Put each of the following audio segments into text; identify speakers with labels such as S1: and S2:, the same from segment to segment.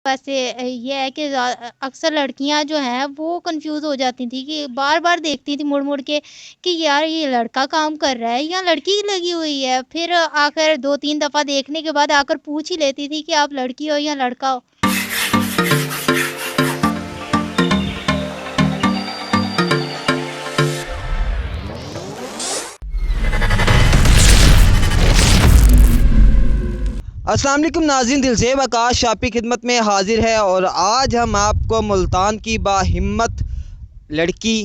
S1: ویسے یہ ہے کہ اکثر لڑکیاں جو ہیں وہ کنفیوز ہو جاتی تھیں کہ بار بار دیکھتی تھیں مڑ مڑ کے کہ یار یہ لڑکا کام کر رہا ہے یا لڑکی لگی ہوئی ہے، پھر آ کر 2-3 دفعہ دیکھنے کے بعد آ کر پوچھ ہی لیتی تھی کہ آپ لڑکی ہو یا لڑکا ہو۔
S2: السلام علیکم ناظرین، دلزیب آکاش آپ کی خدمت میں حاضر ہے اور آج ہم آپ کو ملتان کی باہمت لڑکی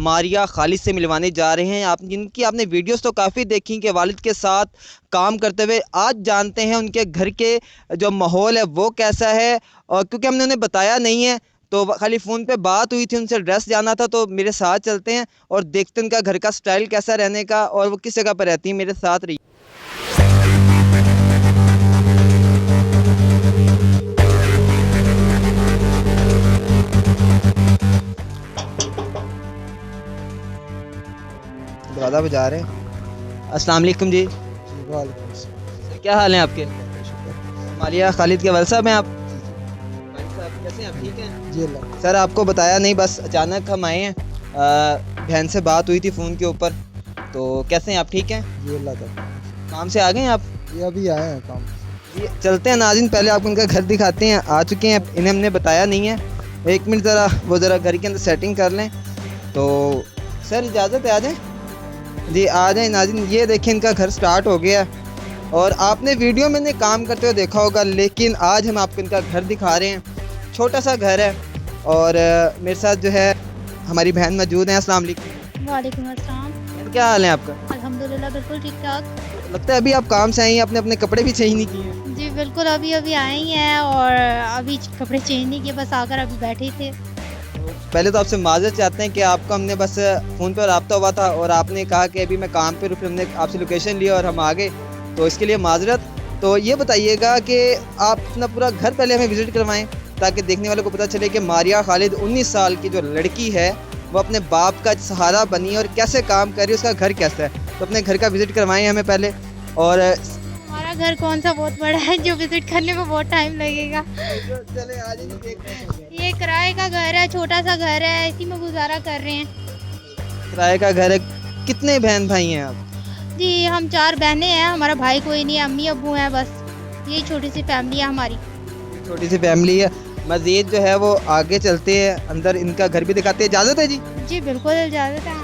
S2: ماریہ خالد سے ملوانے جا رہے ہیں۔ جن کی آپ نے ویڈیوز تو کافی دیکھی کہ والد کے ساتھ کام کرتے ہوئے، آج جانتے ہیں ان کے گھر کے جو ماحول ہے وہ کیسا ہے، اور کیونکہ ہم نے انہیں بتایا نہیں ہے تو خالی فون پہ بات ہوئی تھی، ان سے ایڈریس جانا تھا، تو میرے ساتھ چلتے ہیں اور دیکھتے ہیں ان کا گھر کا سٹائل کیسا رہنے کا اور وہ کس جگہ پر رہتی ہیں۔ میرے ساتھ رہیے۔ دروازہ بجا رہے ہیں۔ السلام علیکم جی۔
S3: وعلیکم السلام۔
S2: سر کیا حال ہیں آپ کے؟ ماریہ خالد کے والد صاحب ہیں آپ؟ والد صاحب کیسے ہیں آپ؟ ٹھیک ہیں
S3: جی اللہ۔
S2: سر آپ کو بتایا نہیں، بس اچانک ہم آئے ہیں، بہن سے بات ہوئی تھی فون کے اوپر، تو کیسے ہیں آپ؟ ٹھیک ہیں
S3: جی اللہ کا۔
S2: کام سے آ گئے ہیں آپ؟
S3: یہ ابھی آئے ہیں کام سے۔
S2: جی چلتے ہیں ناظرین، پہلے آپ کو ان کا گھر دکھاتے ہیں۔ آ چکے ہیں، انہیں ہم نے بتایا نہیں ہے، ایک منٹ ذرا گھر کے اندر سیٹنگ کر لیں۔ تو سر اجازت ہے، آ جائیں جی، آ جائیں ناظرین۔ یہ دیکھیں ان کا گھر سٹارٹ ہو گیا ہے، اور آپ نے ویڈیو میں انہیں کام کرتے ہوئے دیکھا ہوگا، لیکن آج ہم آپ کو ان کا گھر دکھا رہے ہیں۔ چھوٹا سا گھر ہے، اور میرے ساتھ جو ہے ہماری بہن موجود ہیں۔ السلام علیکم۔
S1: وعلیکم السلام۔
S2: کیا حال ہے آپ کا؟
S1: الحمدللہ بالکل ٹھیک ٹھاک۔
S2: لگتا ہے ابھی آپ کام سے آئی ہیں، اپنے کپڑے بھی چینج نہیں کیے ہیں۔
S1: جی بالکل، ابھی آئے ہی ہیں اور ابھی کپڑے چینج نہیں کیے، بس آ کر ابھی بیٹھے تھے۔
S2: پہلے تو آپ سے معذرت چاہتے ہیں کہ آپ کو ہم نے بس فون پہ رابطہ ہوا تھا اور آپ نے کہا کہ ابھی میں کام پہ رک، ہم نے آپ سے لوکیشن لیا اور ہم آ گئے، تو اس کے لیے معذرت۔ تو یہ بتائیے گا کہ آپ اپنا پورا گھر پہلے ہمیں وزٹ کروائیں، تاکہ دیکھنے والوں کو پتہ چلے کہ ماریہ خالد 19 سال کی جو لڑکی ہے وہ اپنے باپ کا سہارا بنی اور کیسے کام کر رہی ہے، اس کا گھر کیسا ہے۔ تو اپنے گھر کا وزٹ کروائیں ہمیں پہلے۔ اور
S1: ہمارا گھر کون سا بہت بڑا ہے جو وزٹ کرنے میں بہت ٹائم لگے گا۔
S2: چلے آ جائیں، دیکھتے ہیں۔
S1: یہ کرائے کا گھر ہے، چھوٹا سا گھر ہے، اسی میں گزارا کر رہے ہیں۔
S2: کرائے کا گھر ہے۔ کتنے بہن بھائی ہیں آپ؟
S1: جی ہم 4 بہنیں ہیں، ہمارا بھائی کوئی نہیں ہے، امی ابو ہیں، بس یہی چھوٹی سی فیملی ہے ہماری۔
S2: چھوٹی سی فیملی ہے۔ مزید جو ہے وہ آگے چلتے ہیں، اندر ان کا گھر بھی دکھاتے ہیں۔ اجازت ہے جی؟
S1: جی بالکل اجازت ہے۔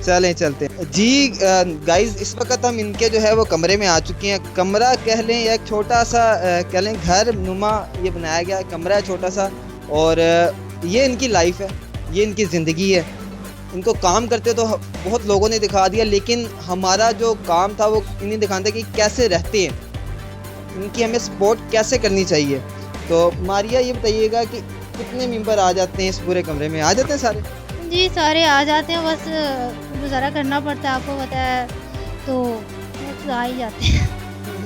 S2: چلیں چلتے ہیں جی۔ گائز اس وقت ہم ان کے جو ہے وہ کمرے میں آ چکے ہیں۔ کمرہ کہہ لیں یا ایک چھوٹا سا کہہ لیں گھر نما یہ بنایا گیا کمرہ ہے چھوٹا سا، اور یہ ان کی لائف ہے، یہ ان کی زندگی ہے۔ ان کو کام کرتے تو بہت لوگوں نے دکھا دیا، لیکن ہمارا جو کام تھا وہ انہیں دکھانا تھا کہ کیسے رہتے ہیں، ان کی ہمیں سپورٹ کیسے کرنی چاہیے۔ تو ماریہ یہ بتائیے گا کہ کتنے ممبر آ جاتے ہیں اس پورے کمرے میں؟ آ جاتے ہیں سارے؟
S1: جی سارے آ جاتے ہیں، بس گزارا کرنا پڑتا ہے، آپ کو پتہ ہے، تو بس آ ہی جاتے ہیں۔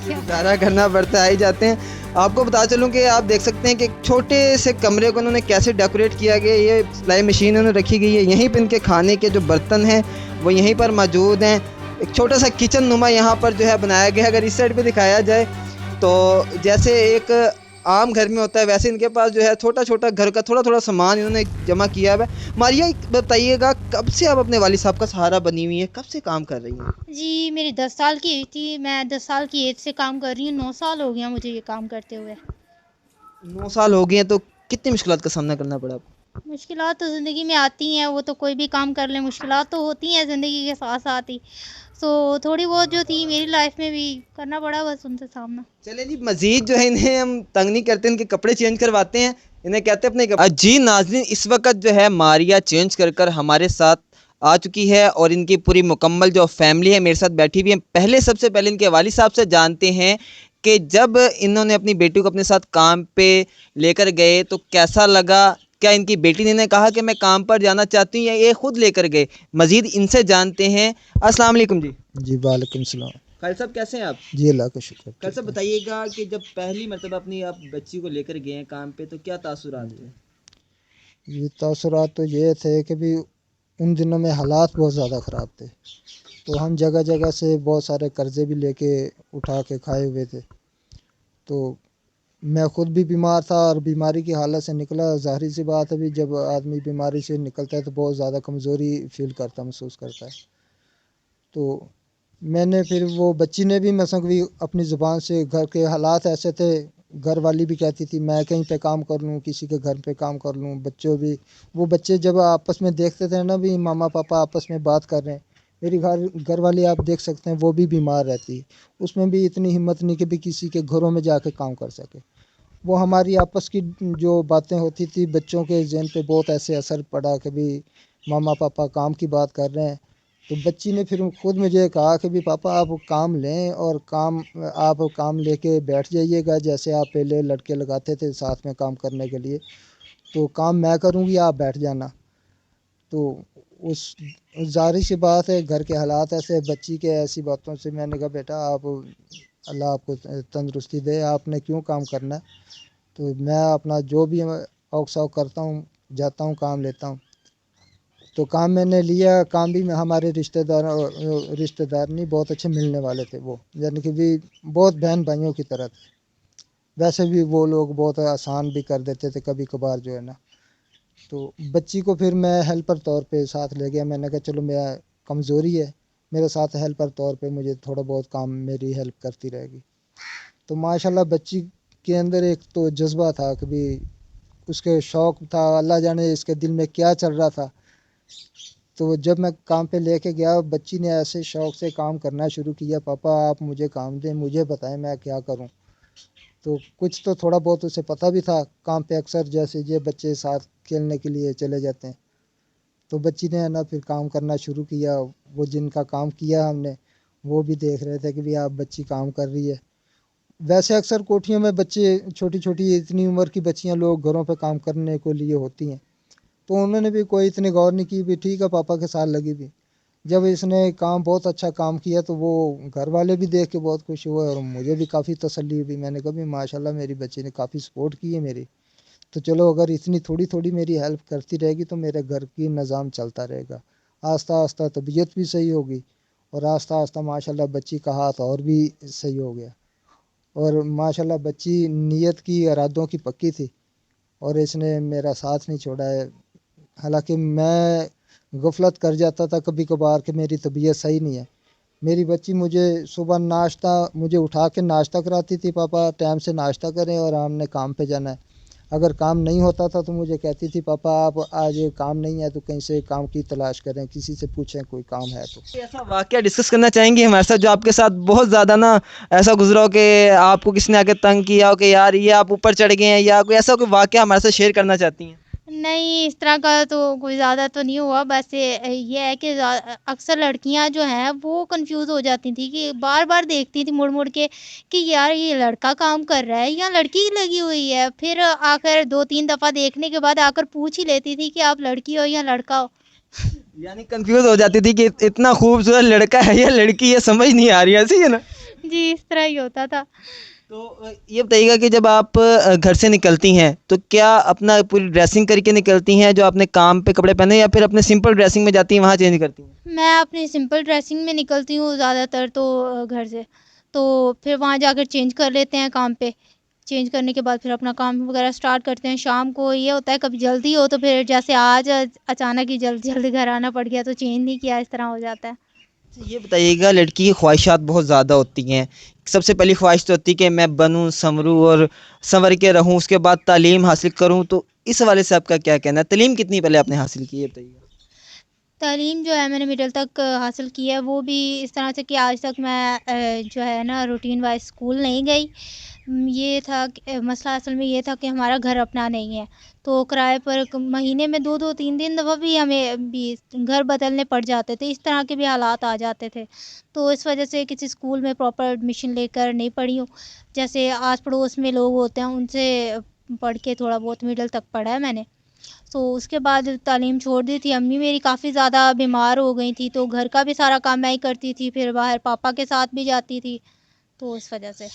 S2: گزارا کرنا پڑتا ہے، آ ہی جاتے ہیں۔ آپ کو بتا چلوں کہ آپ دیکھ سکتے ہیں کہ چھوٹے سے کمرے کو انہوں نے کیسے ڈیکوریٹ کیا گیا۔ یہ سلائی مشین انہوں نے رکھی گئی ہے، یہیں پہ ان کے کھانے کے جو برتن ہیں وہ یہیں پر موجود ہیں۔ ایک چھوٹا سا کچن نما یہاں پر جو ہے بنایا گیا ہے۔ اگر اس سائڈ پہ دکھایا جائے تو جیسے ایک عام گھر میں ہوتا ہے، ویسے ان کے پاس جو ہے چھوٹا چھوٹا گھر کا تھوڑا تھوڑا سامان انہوں نے جمع کیا ہے۔ ماریہ بتائیے گا کب سے آپ اپنے والد صاحب کا سہارا بنی ہوئی ہیں، کب سے کام کر رہی ہیں؟
S1: جی میری 10 سال کی ایج تھی، میں 10 سال کی ایج سے کام کر رہی ہوں، 9 سال ہو گیا مجھے یہ کام کرتے ہوئے۔
S2: 9 سال ہو گئے ہیں، تو کتنی مشکلات کا سامنا کرنا پڑا آپ کو؟
S1: مشکلات تو زندگی میں آتی ہیں، وہ تو کوئی بھی کام کر لیں، مشکلات تو ہوتی ہیں زندگی کے ساتھ ساتھ ہی، سو تھوڑی بہت جو تھی میری لائف میں بھی کرنا پڑا بس ان سے سامنا۔
S2: چلیں جی، مزید جو ہے انہیں ہم تنگ نہیں کرتے، ان کے کپڑے چینج کرواتے ہیں، انہیں کہتے ہیں اپنے کپڑے۔ جی ناظرین، اس وقت جو ہے ماریہ چینج کر کر ہمارے ساتھ آ چکی ہے، اور ان کی پوری مکمل جو فیملی ہے میرے ساتھ بیٹھی ہوئی ہے۔ سب سے پہلے ان کے والد صاحب سے جانتے ہیں کہ جب انہوں نے اپنی بیٹی کو اپنے ساتھ کام پہ لے کر گئے تو کیسا لگا؟ کیا ان کی بیٹی نے انہیں کہا کہ میں کام پر جانا چاہتی ہوں، یا یہ خود لے کر گئے؟ مزید ان سے جانتے ہیں۔ السلام علیکم جی۔
S3: جی وعلیکم السلام۔
S2: خالد صاحب کیسے ہیں آپ؟
S3: جی اللہ کا شکر۔
S2: خالد صاحب بتائیے گا کہ جب پہلی مرتبہ اپنی آپ بچی کو لے کر گئے ہیں کام پہ تو کیا تاثرات تھے؟
S3: یہ تاثرات تو یہ تھے کہ بھی ان دنوں میں حالات بہت زیادہ خراب تھے، تو ہم جگہ جگہ سے بہت سارے قرضے بھی لے کے اٹھا کے کھائے ہوئے تھے، تو میں خود بھی بیمار تھا اور بیماری کی حالت سے نکلا. ظاہری سی بات ہے بھی جب آدمی بیماری سے نکلتا ہے تو بہت زیادہ کمزوری فیل کرتا محسوس کرتا ہے. تو میں نے پھر وہ بچی نے بھی مثلا بھی اپنی زبان سے گھر کے حالات ایسے تھے, گھر والی بھی کہتی تھی میں کہیں پہ کام کر لوں, کسی کے گھر پہ کام کر لوں. بچوں بھی, وہ بچے جب آپس میں دیکھتے تھے نا بھی ماما پاپا آپس میں بات کر رہے ہیں, میری گھر والی آپ دیکھ سکتے ہیں وہ بھی بیمار رہتی. اس میں بھی اتنی ہمت نہیں کہ بھی کسی کے گھروں میں جا کے کام کر سکے. وہ ہماری آپس کی جو باتیں ہوتی تھی بچوں کے ذہن پہ بہت ایسے اثر پڑا کہ بھی ماما پاپا کام کی بات کر رہے ہیں. تو بچی نے پھر خود مجھے کہا کہ بھی پاپا آپ کام لیں اور آپ کام لے کے بیٹھ جائیے گا, جیسے آپ پہلے لڑکے لگاتے تھے ساتھ میں کام کرنے کے لیے, تو کام میں کروں گی آپ بیٹھ جانا. تو اس ظاہری سی بات ہے گھر کے حالات ایسے, بچی کے ایسی باتوں سے میں نے کہا بیٹا آپ اللہ آپ کو تندرستی دے, آپ نے کیوں کام کرنا ہے. تو میں اپنا جو بھی اوق سوق کرتا ہوں, جاتا ہوں کام لیتا ہوں. تو کام میں نے لیا, کام بھی ہمارے رشتہ دار نہیں بہت اچھے ملنے والے تھے وہ, یعنی کہ بھی بہت بہن بھائیوں کی طرح تھے. ویسے بھی وہ لوگ بہت آسان بھی کر دیتے تھے کبھی کبھار جو ہے نا. تو بچی کو پھر میں ہیلپر طور پہ ساتھ لے گیا. میں نے کہا چلو میرا کمزوری ہے, میرے ساتھ ہیلپر طور پہ مجھے تھوڑا بہت کام میری ہیلپ کرتی رہے گی. تو ماشاءاللہ بچی کے اندر ایک تو جذبہ تھا کہ بھی اس کے شوق تھا, اللہ جانے اس کے دل میں کیا چل رہا تھا. تو جب میں کام پہ لے کے گیا بچی نے ایسے شوق سے کام کرنا شروع کیا, پاپا آپ مجھے کام دیں, مجھے بتائیں میں کیا کروں. تو کچھ تو تھوڑا بہت اسے پتہ بھی تھا کام پہ, اکثر جیسے یہ بچے ساتھ کھیلنے کے لیے چلے جاتے ہیں. تو بچی نے نا پھر کام کرنا شروع کیا. وہ جن کا کام کیا ہم نے وہ بھی دیکھ رہے تھے کہ بھی آپ بچی کام کر رہی ہے. ویسے اکثر کوٹھیوں میں بچے چھوٹی چھوٹی اتنی عمر کی بچیاں لوگ گھروں پہ کام کرنے کو لیے ہوتی ہیں. تو انہوں نے بھی کوئی اتنی غور نہیں کی, بھی ٹھیک ہے پاپا کے ساتھ لگی بھی. جب اس نے کام بہت اچھا کام کیا تو وہ گھر والے بھی دیکھ کے بہت خوش ہوئے اور مجھے بھی کافی تسلی ہوئی. میں نے کہا بھی ماشاءاللہ میری بچی نے کافی سپورٹ کی ہے میری, تو چلو اگر اتنی تھوڑی تھوڑی میری ہیلپ کرتی رہے گی تو میرے گھر کی نظام چلتا رہے گا. آہستہ آہستہ طبیعت بھی صحیح ہوگی اور آہستہ آہستہ ماشاءاللہ بچی کا ہاتھ اور بھی صحیح ہو گیا. اور ماشاءاللہ بچی نیت کی ارادوں کی پکی تھی اور اس نے میرا ساتھ نہیں چھوڑا ہے. حالانکہ میں غفلت کر جاتا تھا کبھی کبھار کہ میری طبیعت صحیح نہیں ہے. میری بچی مجھے صبح مجھے اٹھا کے ناشتہ کراتی تھی, پاپا ٹائم سے ناشتہ کریں اور ہم نے کام پہ جانا ہے. اگر کام نہیں ہوتا تھا تو مجھے کہتی تھی پاپا آپ آج کام نہیں ہے تو کہیں سے کام کی تلاش کریں, کسی سے پوچھیں کوئی کام ہے تو.
S2: ایسا واقعہ ڈسکس کرنا چاہیں گے ہمارے ساتھ جو آپ کے ساتھ بہت زیادہ نا ایسا گزرا ہو کہ آپ کو کسی نے آ کے تنگ کیا ہو کہ یار یہ آپ اوپر چڑھ گئے ہیں, یا کوئی ایسا کوئی واقعہ ہمارے ساتھ شیئر کرنا چاہتی ہیں؟
S1: نہیں اس طرح کا تو کوئی زیادہ تو نہیں ہوا, بس یہ ہے کہ اکثر لڑکیاں جو ہیں وہ کنفیوز ہو جاتی تھیں کہ بار بار دیکھتی تھیں مڑ مڑ کے کہ یار یہ لڑکا کام کر رہا ہے یا لڑکی لگی ہوئی ہے. پھر آخر 2-3 دفعہ دیکھنے کے بعد آ کر پوچھ ہی لیتی تھی کہ آپ لڑکی ہو یا لڑکا ہو.
S2: یعنی کنفیوز ہو جاتی تھی کہ اتنا خوبصورت لڑکا ہے یا لڑکی ہے, سمجھ نہیں آ رہی ہے, ایسی ہے نا.
S1: جی اس طرح ہی ہوتا تھا.
S2: تو یہ بتائیے گا کہ جب آپ گھر سے نکلتی ہیں تو کیا اپنا پوری ڈریسنگ کر کے نکلتی ہیں جو آپ نے کام پہ کپڑے پہنے, یا پھر اپنے سمپل ڈریسنگ میں جاتی ہیں وہاں چینج کرتی ہیں؟
S1: میں اپنی سمپل ڈریسنگ میں نکلتی ہوں زیادہ تر تو گھر سے, تو پھر وہاں جا کر چینج کر لیتے ہیں کام پہ. چینج کرنے کے بعد پھر اپنا کام وغیرہ سٹارٹ کرتے ہیں. شام کو یہ ہوتا ہے کبھی جلدی ہو تو پھر جیسے آج اچانک ہی جلدی گھر آنا پڑ گیا تو چینج نہیں کیا, اس طرح ہو جاتا ہے.
S2: یہ بتائیے گا لڑکی کی خواہشات بہت زیادہ ہوتی ہیں. سب سے پہلی خواہش تو ہوتی ہے کہ میں بنوں سنوروں اور سنور کے رہوں, اس کے بعد تعلیم حاصل کروں. تو اس حوالے سے آپ کا کیا کہنا ہے, تعلیم کتنی پہلے آپ نے حاصل کی ہے بتائیے گا؟
S1: تعلیم جو ہے میں نے مڈل تک حاصل کی ہے, وہ بھی اس طرح سے کہ آج تک میں جو ہے نا روٹین وائز اسکول نہیں گئی. یہ تھا کہ مسئلہ اصل میں یہ تھا کہ ہمارا گھر اپنا نہیں ہے, تو کرائے پر مہینے میں 2-3 دفعہ بھی ہمیں بھی گھر بدلنے پڑ جاتے تھے. اس طرح کے بھی حالات آ جاتے تھے, تو اس وجہ سے کسی اسکول میں پراپر ایڈمیشن لے کر نہیں پڑھی ہوں. جیسے آس پڑوس میں لوگ ہوتے ہیں ان سے پڑھ کے تھوڑا بہت مڈل تک پڑھا ہے میں نے. تو اس کے بعد تعلیم چھوڑ دی تھی. امی میری کافی زیادہ بیمار ہو گئی تھی تو گھر کا بھی سارا کام میں ہی کرتی تھی, پھر باہر پاپا کے ساتھ بھی جاتی تھی, تو اس وجہ سے.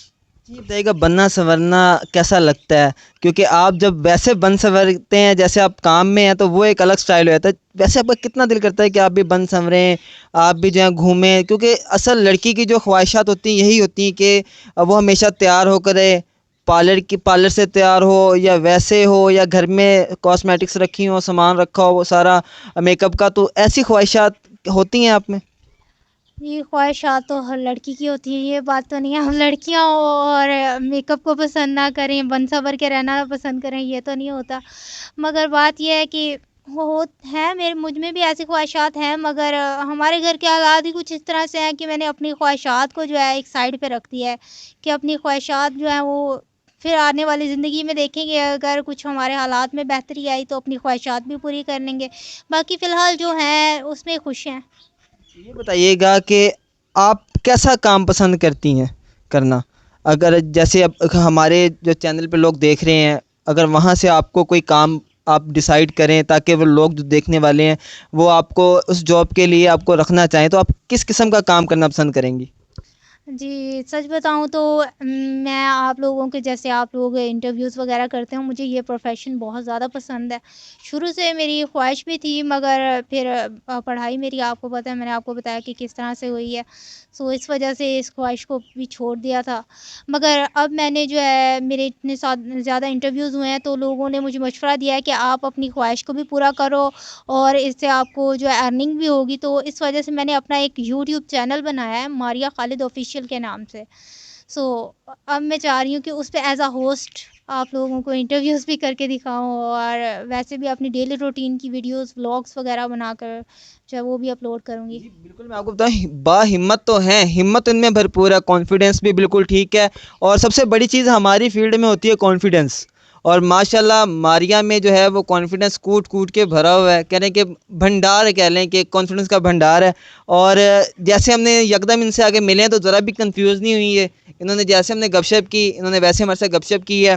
S2: یہ بتائیے گا بننا سنورنا کیسا لگتا ہے, کیونکہ آپ جب ویسے بن سنورتے ہیں جیسے آپ کام میں ہیں تو وہ ایک الگ سٹائل ہو جاتا ہے. ویسے آپ کا کتنا دل کرتا ہے کہ آپ بھی بن سنوریں, آپ بھی جو ہے گھومیں, کیونکہ اصل لڑکی کی جو خواہشات ہوتی ہیں یہی ہوتی ہیں کہ وہ ہمیشہ تیار ہو کر رہے, پارلر سے تیار ہو یا ویسے ہو یا گھر میں کاسمیٹکس رکھی ہوں سامان رکھا ہو وہ سارا میک اپ کا، تو ایسی خواہشات ہوتی ہیں آپ میں؟
S1: یہ خواہشات تو ہر لڑکی کی ہوتی ہے، یہ بات تو نہیں ہے ہم لڑکیاں اور میک اپ کو پسند نہ کریں، بن سنور کے رہنا پسند کریں، یہ تو نہیں ہوتا. مگر بات یہ ہے کہ ہے مجھ میں بھی ایسی خواہشات ہیں، مگر ہمارے گھر کے حالات ہی کچھ اس طرح سے ہیں کہ میں نے اپنی خواہشات کو جو ہے ایک سائڈ پہ رکھ دیا ہے کہ اپنی خواہشات جو ہیں وہ پھر آنے والی زندگی میں دیکھیں گے، اگر کچھ ہمارے حالات میں بہتری آئی تو اپنی خواہشات بھی پوری کر لیں گے. باقی فی الحال جو ہیں اس میں خوش ہیں.
S2: یہ بتائیے گا کہ آپ کیسا کام پسند کرتی ہیں کرنا؟ اگر جیسے اب ہمارے جو چینل پہ لوگ دیکھ رہے ہیں، اگر وہاں سے آپ کو کوئی کام آپ ڈیسائیڈ کریں تاکہ وہ لوگ جو دیکھنے والے ہیں وہ آپ کو اس جاب کے لیے آپ کو رکھنا چاہیں، تو آپ کس قسم کا کام کرنا پسند کریں گی؟
S1: جی سچ بتاؤں تو میں آپ لوگوں کے جیسے آپ لوگ انٹرویوز وغیرہ کرتے ہیں، مجھے یہ پروفیشن بہت زیادہ پسند ہے. شروع سے میری خواہش بھی تھی، مگر پھر پڑھائی میری آپ کو پتہ ہے، میں نے آپ کو بتایا کہ کس طرح سے ہوئی ہے، سو اس وجہ سے اس خواہش کو بھی چھوڑ دیا تھا. مگر اب میں نے جو ہے میرے اتنے زیادہ انٹرویوز ہوئے ہیں تو لوگوں نے مجھے مشورہ دیا ہے کہ آپ اپنی خواہش کو بھی پورا کرو اور اس سے آپ کو جو ہے ارننگ بھی ہوگی. تو اس وجہ سے میں نے اپنا ایک یوٹیوب چینل بنایا ہے ماریہ خالد آفیشیل کے نام سے. سو اب میں چاہ رہی ہوں کہ اس پہ ایز اے ہوسٹ آپ لوگوں کو انٹرویوز بھی کر کے دکھاؤں اور ویسے بھی اپنی ڈیلی روٹین کی ویڈیوز ولاگس وغیرہ بنا کر جو ہے وہ بھی اپلوڈ کروں گی.
S2: جی بالکل، میں آپ کو بتاؤں با ہمت تو ہیں، ہمت ان میں بھرپور ہے، کانفیڈنس بھی بالکل ٹھیک ہے، اور سب سے بڑی چیز ہماری فیلڈ میں ہوتی ہے کانفیڈنس. اور ماشاءاللہ ماریہ میں جو ہے وہ کانفیڈنس کوٹ کوٹ کے بھرا ہوا ہے، کہہ لیں کہ بھنڈار، کہہ لیں کہ کانفیڈنس کا بھنڈار ہے. اور جیسے ہم نے یکدم ان سے آگے ملے ہیں تو ذرا بھی کنفیوز نہیں ہوئی ہے، انہوں نے جیسے ہم نے گپ شپ کی انہوں نے ویسے ہمارے ساتھ گپ شپ کی ہے.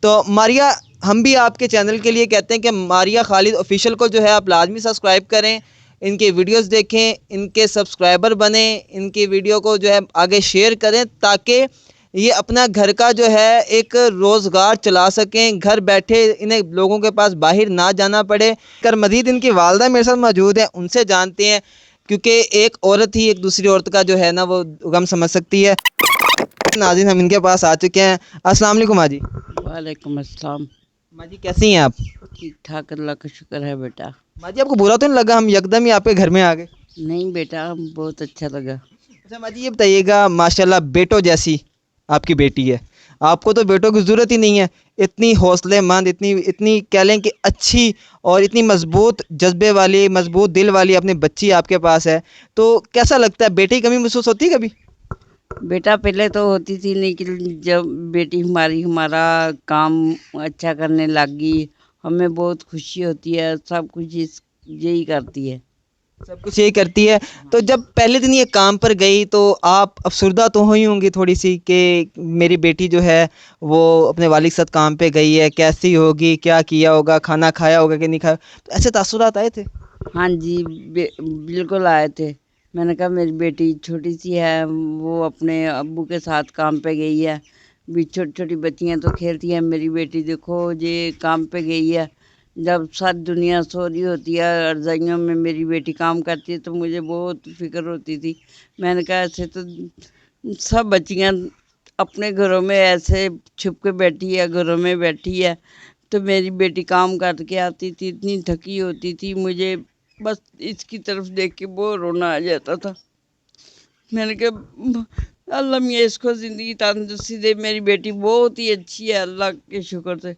S2: تو ماریہ، ہم بھی آپ کے چینل کے لیے کہتے ہیں کہ ماریہ خالد آفیشیل کو جو ہے آپ لازمی سبسکرائب کریں، ان کے ویڈیوز دیکھیں، ان کے سبسکرائبر بنیں، ان کی ویڈیو کو جو ہے آگے شیئر کریں تاکہ یہ اپنا گھر کا جو ہے ایک روزگار چلا سکیں، گھر بیٹھے انہیں لوگوں کے پاس باہر نہ جانا پڑے. کر مزید ان کی والدہ میرے ساتھ موجود ہیں، ان سے جانتے ہیں، کیونکہ ایک عورت ہی ایک دوسری عورت کا جو ہے نا وہ غم سمجھ سکتی ہے. ناظرین، ہم ان کے پاس آ چکے ہیں. السلام علیکم ماں جی.
S4: وعلیکم السلام.
S2: ماں جی کیسی ہیں آپ؟
S4: ٹھیک ٹھاک، اللہ کا شکر ہے بیٹا.
S2: ماں جی آپ کو برا تو نہیں لگا ہم یکدم ہی آپ کے گھر میں آ گئے؟
S4: نہیں بیٹا، بہت اچھا لگا.
S2: اچھا ماں جی یہ بتائیے گا، ماشاءاللہ بیٹوں جیسی آپ کی بیٹی ہے، آپ کو تو بیٹوں کی ضرورت ہی نہیں ہے، اتنی حوصلے مند، اتنی کہہ لیں کہ اچھی اور اتنی مضبوط جذبے والی، مضبوط دل والی اپنی بچی آپ کے پاس ہے، تو کیسا لگتا ہے؟ بیٹے کی کمی محسوس ہوتی ہے کبھی؟
S4: بیٹا پہلے تو ہوتی تھی، لیکن جب بیٹی ہمارا کام اچھا کرنے لگ گئی، ہمیں بہت خوشی ہوتی ہے. سب کچھ یہی کرتی ہے.
S2: سب کچھ یہی کرتی ہے. تو جب پہلے دن یہ کام پر گئی تو آپ افسردہ تو ہوئی ہوں گی تھوڑی سی کہ میری بیٹی جو ہے وہ اپنے والد کے ساتھ کام پہ گئی ہے، کیسی ہوگی، کیا کیا ہوگا، کھانا کھایا ہوگا کہ نہیں کھایا، تو ایسے تاثرات آئے تھے؟
S4: ہاں جی، بالکل آئے تھے. میں نے کہا میری بیٹی چھوٹی سی ہے، وہ اپنے ابو کے ساتھ کام پہ گئی ہے. بھی چھوٹی چھوٹی بچیاں تو کھیلتی ہیں، میری بیٹی دیکھو یہ کام پہ گئی ہے. جب ساری دنیا سو رہی ہوتی ہے رضائیوں میں، میری بیٹی کام کرتی ہے تو مجھے بہت فکر ہوتی تھی. میں نے کہا ایسے تو سب بچیاں اپنے گھروں میں ایسے چھپ کے بیٹھی ہے، گھروں میں بیٹھی ہے، تو میری بیٹی کام کر کے آتی تھی، اتنی تھکی ہوتی تھی، مجھے بس اس کی طرف دیکھ کے بہت رونا آ جاتا تھا. میں نے کہا اللہ میاں اس کو زندگی تندرستی دے، میری بیٹی بہت ہی اچھی ہے اللہ کے شکر سے.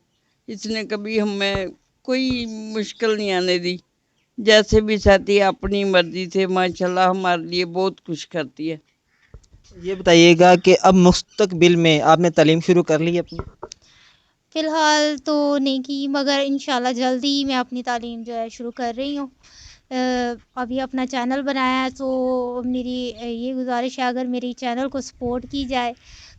S4: اس نے کبھی ہمیں کوئی مشکل نہیں آنے دی، جیسے بھی سہتی ہے اپنی مرضی سے، ماشاءاللہ ہمارے لیے بہت کچھ کرتی ہے.
S2: یہ بتائیے گا کہ اب مستقبل میں آپ نے تعلیم شروع کر لی ہے اپنی؟
S1: فی الحال تو نہیں کی، مگر انشاءاللہ جلدی ہی میں اپنی تعلیم جو ہے شروع کر رہی ہوں. ابھی اپنا چینل بنایا ہے، تو میری یہ گزارش ہے اگر میری چینل کو سپورٹ کی جائے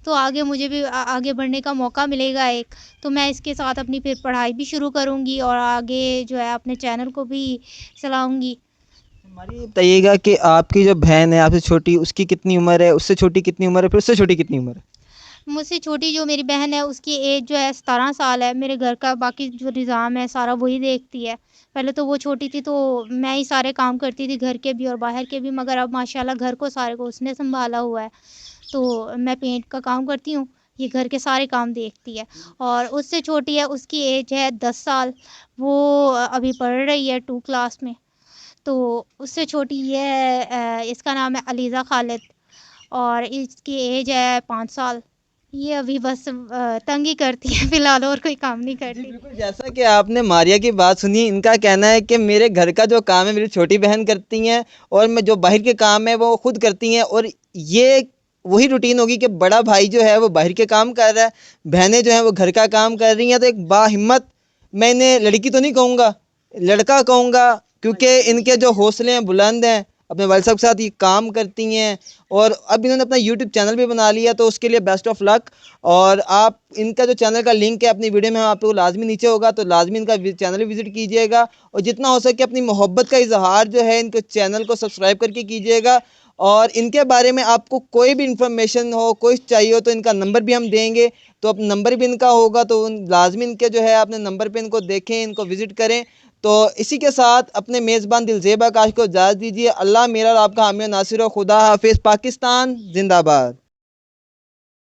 S1: تو آگے مجھے بھی آگے بڑھنے کا موقع ملے گا ایک، تو میں اس کے ساتھ اپنی پھر پڑھائی بھی شروع کروں گی اور آگے جو ہے اپنے چینل کو بھی چلاؤں گی.
S2: ہماری یہ بتائیے گا کہ آپ کی جو بہن ہے آپ سے چھوٹی، اس کی کتنی عمر ہے، اس سے چھوٹی کتنی عمر ہے، پھر اس سے چھوٹی کتنی عمر ہے؟
S1: مجھ سے چھوٹی جو میری بہن ہے اس کی ایج جو ہے 17 سال ہے. میرے گھر کا باقی جو نظام ہے سارا وہی دیکھتی ہے. پہلے تو وہ چھوٹی تھی تو میں ہی سارے کام کرتی تھی، گھر کے بھی اور باہر کے بھی، مگر اب ماشاءاللہ گھر کو سارے کو اس نے سنبھالا ہوا ہے. تو میں پینٹ کا کام کرتی ہوں، یہ گھر کے سارے کام دیکھتی ہے. اور اس سے چھوٹی ہے، اس کی ایج ہے 10 سال، وہ ابھی پڑھ رہی ہے 2 کلاس میں. تو اس سے چھوٹی یہ ہے، اس کا نام ہے علیزہ خالد، اور اس کی ایج ہے 5 سال. یہ ابھی بس تنگ ہی کرتی ہے فی الحال، اور کوئی کام نہیں
S2: جی
S1: کرتی.
S2: بالکل، جیسا کہ آپ نے ماریہ کی بات سنی، ان کا کہنا ہے کہ میرے گھر کا جو کام ہے میری چھوٹی بہن کرتی ہیں، اور میں جو باہر کے کام ہے وہ خود کرتی ہیں. اور یہ وہی روٹین ہوگی کہ بڑا بھائی جو ہے وہ باہر کے کام کر رہا ہے، بہنیں جو ہیں وہ گھر کا کام کر رہی ہیں. تو ایک باہمت، میں انہیں لڑکی تو نہیں کہوں گا، لڑکا کہوں گا، کیونکہ ان کے جو حوصلے ہیں بلند ہیں، اپنے والد صاحب کے ساتھ یہ کام کرتی ہیں. اور اب انہوں نے اپنا یوٹیوب چینل بھی بنا لیا، تو اس کے لیے بیسٹ آف لک. اور آپ ان کا جو چینل کا لنک ہے اپنی ویڈیو میں آپ کو لازمی نیچے ہوگا، تو لازمی ان کا چینل بھی وزٹ کیجیے گا. اور جتنا ہو سکے اپنی محبت کا اظہار جو ہے ان کے چینل کو سبسکرائب کر کے کیجیے گا. اور ان کے بارے میں آپ کو کوئی بھی انفارمیشن ہو، کوئی چاہیے ہو، تو ان کا نمبر بھی ہم دیں گے. تو اب نمبر بھی ان کا ہوگا، تو لازمی ان کے جو ہے اپنے نمبر پہ ان کو دیکھیں، ان کو وزٹ کریں. تو اسی کے ساتھ اپنے میزبان دلزیب آکاش کو اجازت دیجیے. اللہ میرا اور آپ کا حامی و ناصر ہو. خدا حافظ. پاکستان زندہ باد.